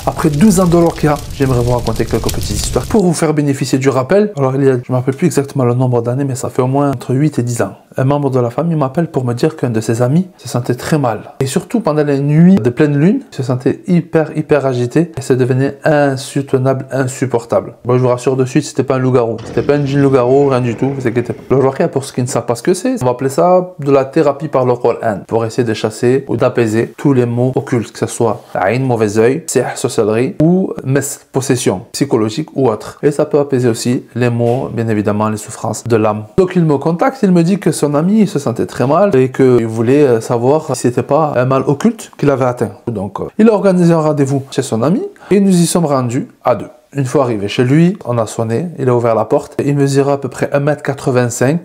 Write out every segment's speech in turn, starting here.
Après 12 ans de Ruqya, j'aimerais vous raconter quelques petites histoires pour vous faire bénéficier du rappel. Alors je ne me rappelle plus exactement le nombre d'années, mais ça fait au moins entre 8 et 10 ans. Un membre de la famille m'appelle pour me dire qu'un de ses amis se sentait très mal. Et surtout pendant les nuits de pleine lune, il se sentait hyper agité et ça devenait insoutenable, insupportable. Bon, je vous rassure de suite, c'était pas un loup-garou. C'était pas un djinn loup-garou, rien du tout, vous inquiétez pas. Le Ruqya, pour ceux qui ne savent pas ce que c'est, on va appeler ça de la thérapie par le Coran, pour essayer de chasser ou d'apaiser tous les maux occultes, que ce soit aïn, mauvais œil, sihr, sorcellerie, ou mes, possession psychologique ou autre. Et ça peut apaiser aussi les maux, bien évidemment, les souffrances de l'âme. Donc il me contacte, il me dit que son ami il se sentait très mal et qu'il voulait savoir si c'était pas un mal occulte qu'il avait atteint. Donc il a organisé un rendez-vous chez son ami et nous y sommes rendus à deux. Une fois arrivé chez lui, on a sonné, il a ouvert la porte. Il mesurait à peu près 1,85 m,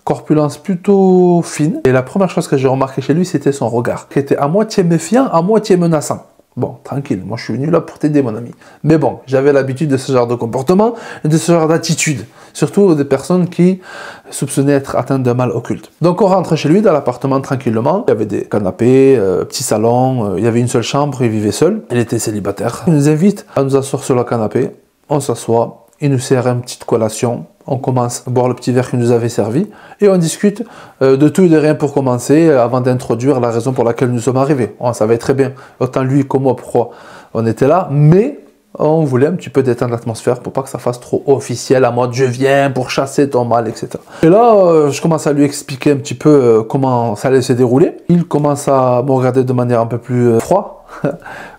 corpulence plutôt fine. Et la première chose que j'ai remarqué chez lui, c'était son regard, qui était à moitié méfiant, à moitié menaçant. Bon, tranquille, moi je suis venu là pour t'aider mon ami. Mais bon, j'avais l'habitude de ce genre de comportement et de ce genre d'attitude. Surtout des personnes qui soupçonnaient être atteintes d'un mal occulte. Donc on rentre chez lui dans l'appartement tranquillement. Il y avait des canapés, petit salon, il y avait une seule chambre, il vivait seul. Il était célibataire. Il nous invite à nous asseoir sur le canapé. On s'assoit, il nous sert une petite collation. On commence à boire le petit verre qu'il nous avait servi et on discute de tout et de rien pour commencer avant d'introduire la raison pour laquelle nous sommes arrivés. On savait très bien, autant lui que moi, pourquoi on était là, mais on voulait un petit peu détendre l'atmosphère pour pas que ça fasse trop officiel, à mode je viens pour chasser ton mal, etc. Et là, je commence à lui expliquer un petit peu comment ça allait se dérouler. Il commence à me regarder de manière un peu plus froide,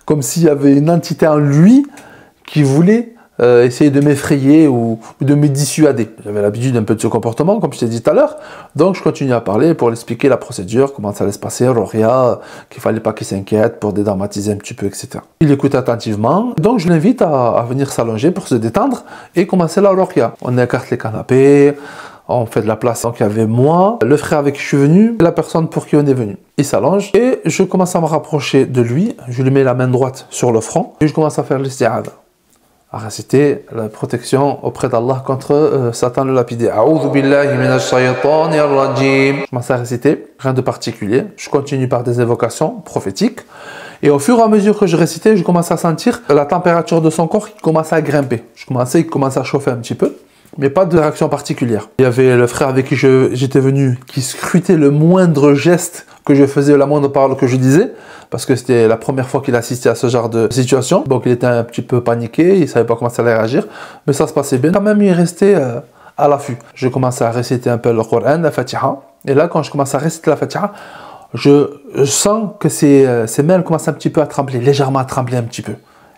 comme s'il y avait une entité en lui qui voulait essayer de m'effrayer ou de me dissuader. J'avais l'habitude un peu de ce comportement, comme je t'ai dit tout à l'heure. Donc je continue à parler pour lui expliquer la procédure, comment ça allait se passer, Ruqya, qu'il fallait pas qu'il s'inquiète pour dédramatiser un petit peu, etc. Il écoute attentivement. Donc je l'invite à venir s'allonger pour se détendre et commencer la Ruqya. On écarte les canapés, on fait de la place. Donc il y avait moi, le frère avec qui je suis venu, et la personne pour qui on est venu. Il s'allonge et je commence à me rapprocher de lui. Je lui mets la main droite sur le front et je commence à faire l'isti'adha. À réciter la protection auprès d'Allah contre Satan le lapidé. A'udhu billahi minash shaytanir rajim. Je commence à réciter, rien de particulier. Je continue par des évocations prophétiques. Et au fur et à mesure que je récitais, je commence à sentir la température de son corps qui commence à grimper. Il commence à chauffer un petit peu, mais pas de réaction particulière. Il y avait le frère avec qui j'étais venu qui scrutait le moindre geste que je faisais, la moindre parole que je disais, parce que c'était la première fois qu'il assistait à ce genre de situation. Donc il était un petit peu paniqué, il ne savait pas comment ça allait réagir, mais ça se passait bien. Quand même, il restait à l'affût. Je commençais à réciter un peu le Coran, la Fatiha, et là, quand je commence à réciter la Fatiha, je sens que ses mains commencent un petit peu à trembler, légèrement à trembler un petit peu.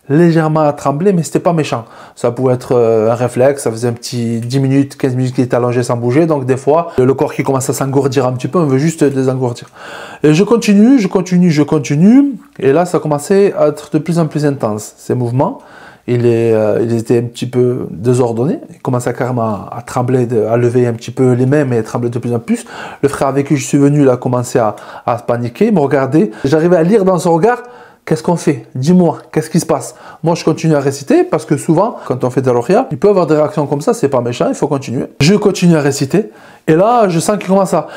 Légèrement à trembler, mais c'était pas méchant. Ça pouvait être un réflexe, ça faisait un petit 10 minutes, 15 minutes qu'il était allongé sans bouger, donc des fois, le corps qui commence à s'engourdir un petit peu, on veut juste désengourdir. Et je continue, et là, ça commençait à être de plus en plus intense, ces mouvements. Il était un petit peu désordonné, il commençait carrément à trembler, à lever un petit peu les mains, mais il tremblait de plus en plus. Le frère avec qui je suis venu, il a commencé à paniquer, me regarder. J'arrivais à lire dans son regard, qu'est-ce qu'on fait? Dis-moi, qu'est-ce qui se passe? Moi, je continue à réciter parce que souvent, quand on fait de la Ruqya, il peut y avoir des réactions comme ça, c'est pas méchant, il faut continuer. Je continue à réciter et là, je sens qu'il commence à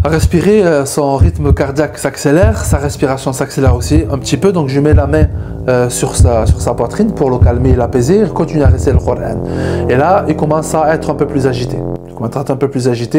respirer, son rythme cardiaque s'accélère, sa respiration s'accélère aussi un petit peu, donc je mets la main sur sa poitrine pour le calmer et l'apaiser, il continue à réciter le Coran. Et là, il commence à être un peu plus agité.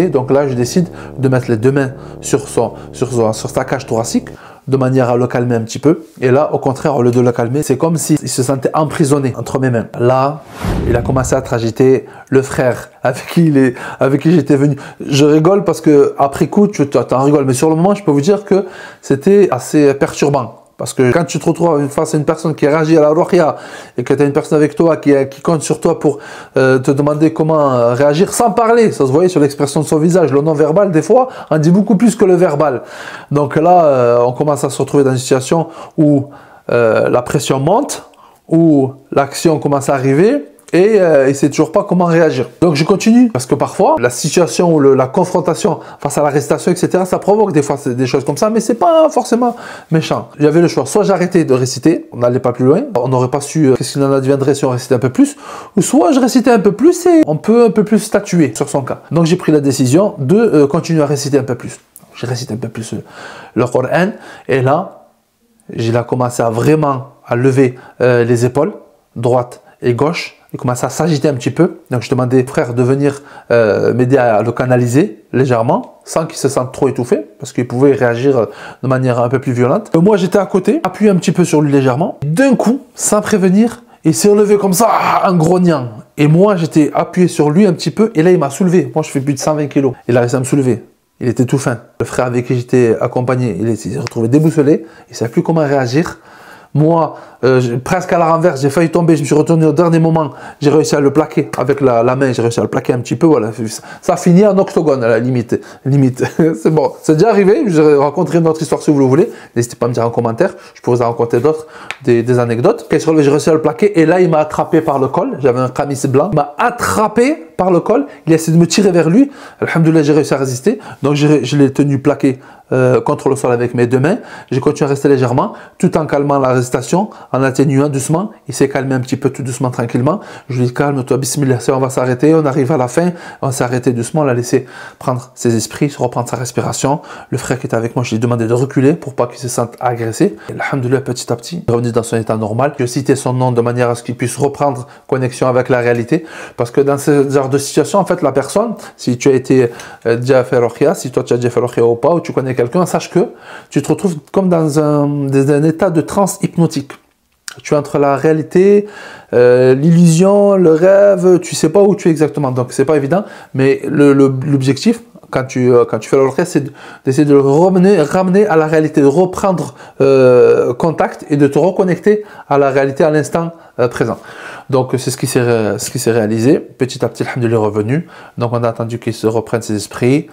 Donc là, je décide de mettre les deux mains sur sa cage thoracique, de manière à le calmer un petit peu. Et là, au contraire, au lieu de le calmer, c'est comme s'il se sentait emprisonné entre mes mains. Là, il a commencé à être agité. Le frère avec qui j'étais venu. Je rigole parce que après coup, tu t'en rigoles. Mais sur le moment, je peux vous dire que c'était assez perturbant. Parce que quand tu te retrouves face à une personne qui réagit à la Ruqya et que tu as une personne avec toi qui compte sur toi pour te demander comment réagir sans parler, ça se voyait sur l'expression de son visage, le non-verbal des fois en dit beaucoup plus que le verbal. Donc là, on commence à se retrouver dans une situation où la pression monte, où l'action commence à arriver et il ne sait toujours pas comment réagir. Donc je continue parce que parfois la situation ou la confrontation face à l'arrestation, etc., ça provoque des fois des choses comme ça, mais c'est pas forcément méchant. J'avais le choix, soit j'arrêtais de réciter, on n'allait pas plus loin, on n'aurait pas su qu'est-ce qu'il en adviendrait si on récitait un peu plus, ou soit je récitais un peu plus et on peut un peu plus statuer sur son cas. Donc j'ai pris la décision de continuer à réciter un peu plus. J'ai récité un peu plus le Coran et là, j'ai commencé à vraiment à lever les épaules, droite et gauche. Il commençait à s'agiter un petit peu. Donc je demandais au frère de venir m'aider à le canaliser légèrement, sans qu'il se sente trop étouffé, parce qu'il pouvait réagir de manière un peu plus violente. Moi j'étais à côté, appuyé un petit peu sur lui légèrement. D'un coup, sans prévenir, il s'est relevé comme ça, en grognant. Et moi j'étais appuyé sur lui un petit peu, et là il m'a soulevé. Moi je fais plus de 120 kilos. Il a réussi à me soulever. Il était tout fin. Le frère avec qui j'étais accompagné, il s'est retrouvé déboussolé. Il ne savait plus comment réagir. Moi, presque à la renverse, j'ai failli tomber, je me suis retourné au dernier moment, j'ai réussi à le plaquer avec la main, j'ai réussi à le plaquer un petit peu, voilà. Ça finit en octogone à la limite. C'est bon, c'est déjà arrivé, je vais raconter une autre histoire si vous le voulez, n'hésitez pas à me dire en commentaire, je pourrais vous en raconter d'autres, des anecdotes. Quand j'ai réussi à le plaquer, et là il m'a attrapé par le col, j'avais un camis blanc, il m'a attrapé par le col, il a essayé de me tirer vers lui, alhamdoulilah j'ai réussi à résister, donc je l'ai tenu plaqué contre le sol avec mes deux mains, j'ai continué à rester légèrement, tout en calmant la résitation, en atténuant doucement, il s'est calmé un petit peu tout doucement, tranquillement, je lui ai dit calme-toi, bismillah, on va s'arrêter, on arrive à la fin, on s'est arrêté doucement, on l'a laissé prendre ses esprits, reprendre sa respiration, le frère qui était avec moi, je lui ai demandé de reculer pour pas qu'il se sente agressé, et alhamdoulilah petit à petit, il est revenu dans son état normal, je citais son nom de manière à ce qu'il puisse reprendre connexion avec la réalité, parce que dans ce genre de situation, en fait, la personne, si tu as été déjà fait ruqya, si toi tu as déjà fait ruqya ou pas, ou tu connais quelqu'un, sache que tu te retrouves comme dans un état de transe hypnotique. Tu es entre la réalité, l'illusion, le rêve, tu sais pas où tu es exactement, donc c'est pas évident, mais l'objectif, quand tu fais la ruqya, c'est d'essayer de le ramener à la réalité, de reprendre contact et de te reconnecter à la réalité à l'instant présent. Donc c'est ce qui s'est réalisé. Petit à petit, alhamdoulilah est revenu. Donc on a attendu qu'il se reprenne ses esprits.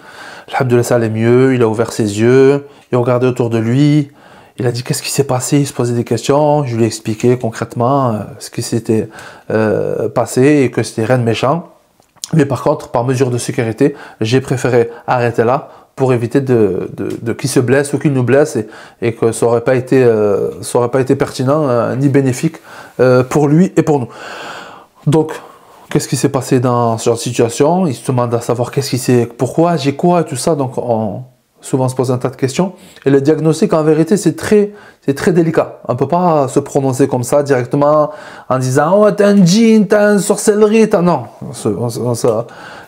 Alhamdoulilah, ça allait mieux. Il a ouvert ses yeux. Il a regardé autour de lui. Il a dit qu'est-ce qui s'est passé. Il se posait des questions. Je lui ai expliqué concrètement ce qui s'était passé et que c'était rien de méchant. Mais par contre, par mesure de sécurité, j'ai préféré arrêter là pour éviter qu'il se blesse ou qu'il nous blesse et que ça n'aurait pas été pertinent ni bénéfique pour lui et pour nous. Donc, qu'est-ce qui s'est passé dans ce genre de situation? Il se demande à savoir pourquoi, j'ai quoi et tout ça. Donc, souvent on se pose un tas de questions. Et le diagnostic, en vérité, c'est très délicat. On ne peut pas se prononcer comme ça directement en disant « Oh, t'as un djinn, t'as une sorcellerie, t'as... » Non.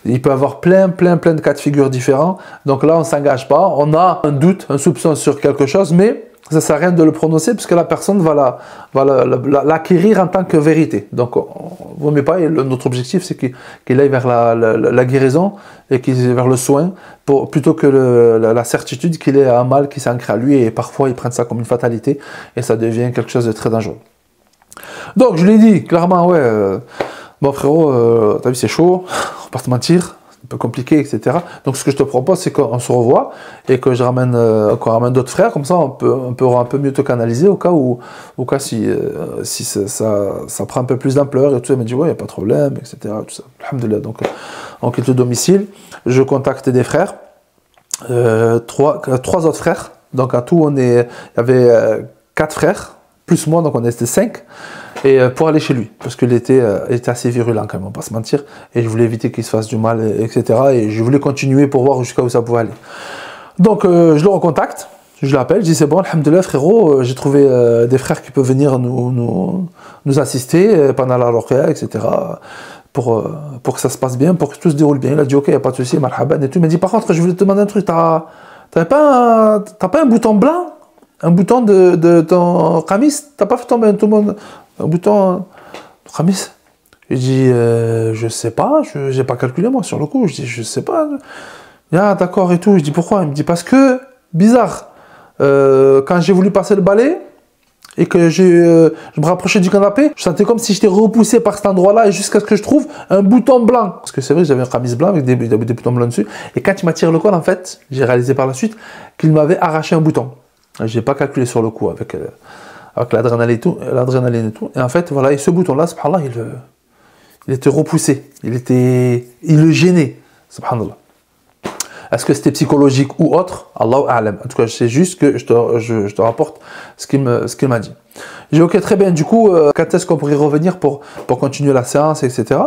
Il peut y avoir plein de cas de figure différents. Donc là, on ne s'engage pas. On a un doute, un soupçon sur quelque chose, mais ça ne sert à rien de le prononcer puisque la personne va l'acquérir en tant que vérité. Donc, vaut mieux pas. Et notre objectif, c'est qu'il aille vers la guérison et qu'il aille vers le soin plutôt que la certitude qu'il ait un mal qui s'ancre à lui et parfois ils prennent ça comme une fatalité et ça devient quelque chose de très dangereux. Donc, je lui ai dit clairement, ouais, bon frérot, t'as vu, c'est chaud, on va pas te mentir. Un peu compliqué, etc. Donc ce que je te propose, c'est qu'on se revoie et que qu'on ramène d'autres frères, comme ça on peut un peu mieux te canaliser au cas si ça prend un peu plus d'ampleur et tout ça. Il m'a dit ouais, il n'y a pas de problème, etc. Tout ça. Alhamdoulilah. Donc on quitte le domicile, je contacte des frères, trois autres frères. Donc à tout, il y avait 4 frères, plus moi, donc on était 5. Et pour aller chez lui, parce qu'il était assez virulent quand même, on va pas se mentir, et je voulais éviter qu'il se fasse du mal, etc. Et je voulais continuer pour voir jusqu'à où ça pouvait aller. Donc je le recontacte, je l'appelle, je dis c'est bon, alhamdoulilah frérot, j'ai trouvé des frères qui peuvent venir nous assister pendant la ruqya, etc. Pour que ça se passe bien, pour que tout se déroule bien. Il a dit ok, il n'y a pas de souci, marhaban et tout. Il m'a dit par contre, je voulais te demander un truc, t'as pas un bouton blanc? Un bouton de ton camis? T'as pas fait tomber un bouton camis? Je dis je sais pas, j'ai pas calculé moi sur le coup. Je dis je sais pas. Ah d'accord et tout. Je dis pourquoi? Il me dit parce que bizarre. Quand j'ai voulu passer le balai et que je me rapprochais du canapé, je sentais comme si j'étais repoussé par cet endroit-là et jusqu'à ce que je trouve un bouton blanc. Parce que c'est vrai que j'avais un camis blanc avec des boutons blancs dessus. Et quand il m'attire le col, en fait, j'ai réalisé par la suite qu'il m'avait arraché un bouton. Je n'ai pas calculé sur le coup avec l'adrénaline et tout. Et en fait, voilà, et ce bouton-là, subhanallah, il était repoussé. Il le gênait, subhanallah. Est-ce que c'était psychologique ou autre? Allahu a'lam. En tout cas, c'est juste que je te rapporte ce qu'il m'a dit. J'ai dit, ok, très bien. Du coup, quand est-ce qu'on pourrait revenir pour continuer la séance, etc.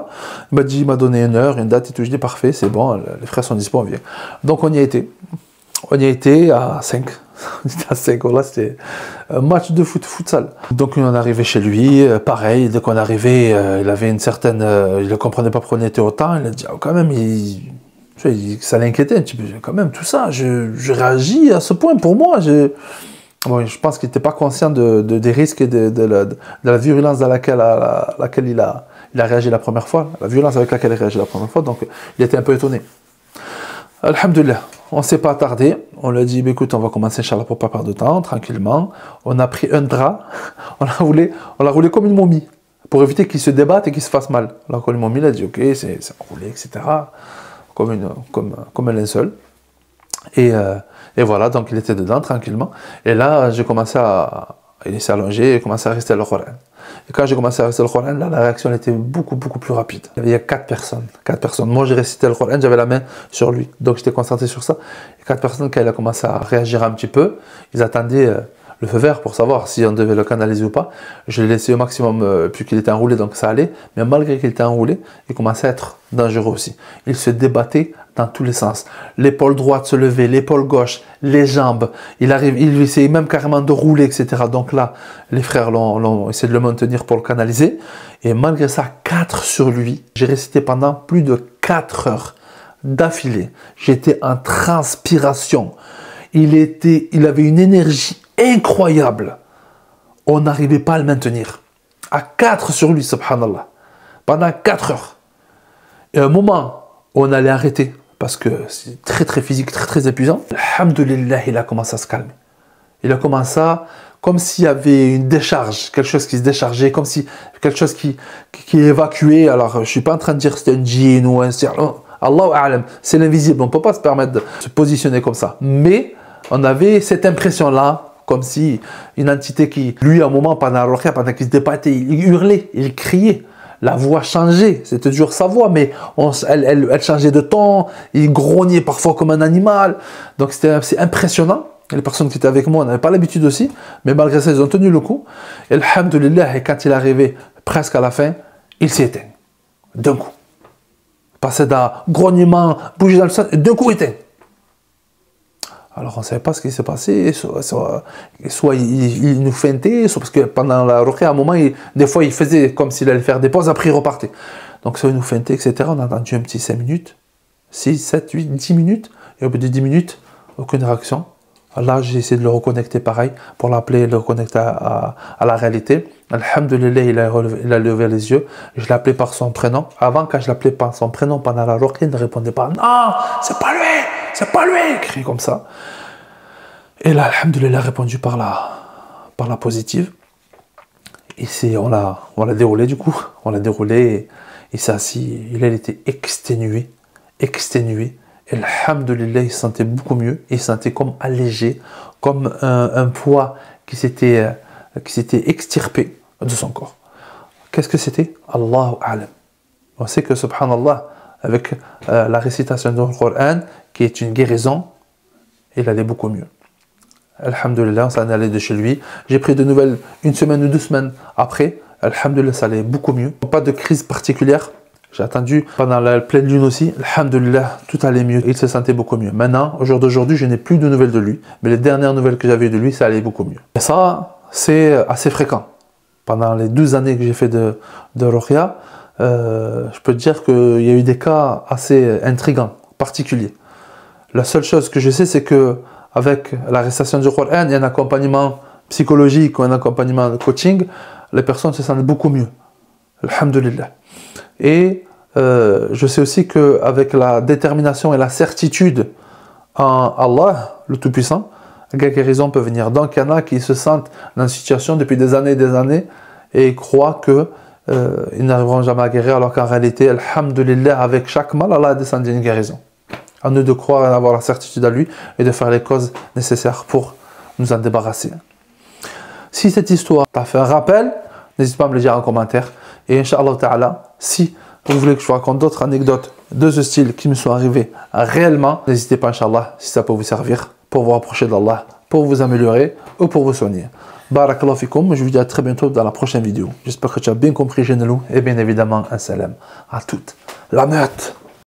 Il m'a donné une heure, une date et tout. Je dis, parfait, c'est bon, les frères sont dispo, on vient. Donc, on y a été. On y a été à 5 On était à 5, là c'était un match de futsal. Donc on est arrivé chez lui, pareil, dès qu'on est arrivé, il avait une certaine... il ne comprenait pas pourquoi on était autant, il a dit, oh, quand même, ça l'inquiétait un petit peu, quand même, tout ça, je réagis à ce point pour moi. Bon, je pense qu'il n'était pas conscient des risques et de la violence à laquelle il a réagi la première fois, la violence avec laquelle il a réagi la première fois, donc il était un peu étonné. Alhamdulillah, on ne s'est pas attardé, on lui a dit, écoute, on va commencer, Inch'Allah, pour pas perdre de temps, tranquillement. On a pris un drap, on l'a roulé comme une momie, pour éviter qu'il se débatte et qu'il se fasse mal. Alors quand une momie, il a dit, ok, c'est roulé, etc., comme un linceul. Et voilà, donc il était dedans, tranquillement. Et là, il s'est allongé, il a commencé à rester le Coran. Et quand j'ai commencé à réciter le Coran, là, la réaction était beaucoup plus rapide. Il y a 4 personnes. Moi, j'ai récité le Coran, j'avais la main sur lui. Donc, j'étais concentré sur ça. Et 4 personnes, quand il a commencé à réagir un petit peu, ils attendaient le feu vert pour savoir si on devait le canaliser ou pas. Je l'ai laissé au maximum, puis qu'il était enroulé, donc ça allait. Mais malgré qu'il était enroulé, il commençait à être dangereux aussi. Il se débattait dans tous les sens. L'épaule droite se levait, l'épaule gauche, les jambes. Il essayait même carrément de rouler, etc. Donc là, les frères ont essayé de le maintenir pour le canaliser. Et malgré ça, 4 sur lui. J'ai récité pendant plus de 4 heures d'affilée. J'étais en transpiration. Il avait une énergie incroyable. On n'arrivait pas à le maintenir. À 4 sur lui, subhanallah. Pendant 4 heures. Et à un moment, on allait arrêter. Parce que c'est très physique, très épuisant. Alhamdulillah, il a commencé à se calmer. Il a commencé comme s'il y avait une décharge, quelque chose qui se déchargeait, comme si quelque chose qui évacuait. Alors, je ne suis pas en train de dire que c'était un djinn ou un... Allahu a'lam, c'est l'invisible, on ne peut pas se permettre de se positionner comme ça. Mais on avait cette impression-là, comme si une entité qui, lui, à un moment, pendant qu'il se débattait, il hurlait, il criait. La voix changeait, c'était toujours sa voix, mais elle changeait de ton, il grognait parfois comme un animal. Donc c'est impressionnant. Et les personnes qui étaient avec moi n'avaient pas l'habitude aussi, mais malgré ça, ils ont tenu le coup. Et alhamdulillah, et quand il est arrivé presque à la fin, il s'est éteint. D'un coup. Passé d'un grognement, bouger dans le sol, et d'un coup éteint. Alors on ne savait pas ce qui s'est passé, soit il nous feintait, soit parce que pendant la ruqya, à un moment, des fois il faisait comme s'il allait faire des pauses, après il repartait. Donc soit il nous feintait, etc. On a attendu un petit 5 minutes, 6, 7, 8, 10 minutes, et au bout de 10 minutes, aucune réaction. Là, j'ai essayé de le reconnecter pareil, pour l'appeler, le reconnecter à la réalité. Alhamdulillah, il a levé les yeux, je l'ai appelé par son prénom. Avant, quand je l'appelais par son prénom pendant la ruqya, il ne répondait pas. Non, c'est pas lui! C'est pas lui, il crie comme ça. Et là, alhamdoulilah, il a répondu par la positive. Et on l'a déroulé du coup. On l'a déroulé, il s'est assis. Il était exténué. Et alhamdoulilah, il se sentait beaucoup mieux. Il se sentait comme allégé, comme un poids qui s'était extirpé de son corps. Qu'est-ce que c'était? Allahu a'lam. On sait que, subhanallah, avec la récitation du Coran, qui est une guérison, il allait beaucoup mieux. Alhamdulillah, on s'en allait de chez lui. J'ai pris de nouvelles 1 semaine ou 2 semaines après. Alhamdulillah, ça allait beaucoup mieux. Pas de crise particulière. J'ai attendu pendant la pleine lune aussi. Alhamdulillah, tout allait mieux. Il se sentait beaucoup mieux. Maintenant, au jour d'aujourd'hui, je n'ai plus de nouvelles de lui. Mais les dernières nouvelles que j'avais de lui, ça allait beaucoup mieux. Et ça, c'est assez fréquent. Pendant les 12 années que j'ai fait de ruqya, je peux te dire qu'il y a eu des cas assez intrigants, particuliers. La seule chose que je sais, c'est que avec la récitation du Coran et un accompagnement psychologique ou un accompagnement de coaching, les personnes se sentent beaucoup mieux. Alhamdulillah. Et je sais aussi qu'avec la détermination et la certitude en Allah, le Tout-Puissant, la guérison peut venir. Donc il y en a qui se sentent dans une situation depuis des années et croient qu'ils n'arriveront jamais à guérir, alors qu'en réalité, alhamdulillah, avec chaque mal, Allah a descendu une guérison. À nous de croire et d'avoir la certitude à lui et de faire les causes nécessaires pour nous en débarrasser. Si cette histoire t'a fait un rappel, n'hésite pas à me le dire en commentaire. Et Inch'Allah Ta'ala, si vous voulez que je vous raconte d'autres anecdotes de ce style qui me sont arrivées réellement, n'hésitez pas, Inch'Allah, si ça peut vous servir pour vous rapprocher d'Allah, pour vous améliorer ou pour vous soigner. Barakallahu fikoum, je vous dis à très bientôt dans la prochaine vidéo. J'espère que tu as bien compris Genelou et bien évidemment un salam à toute la meute.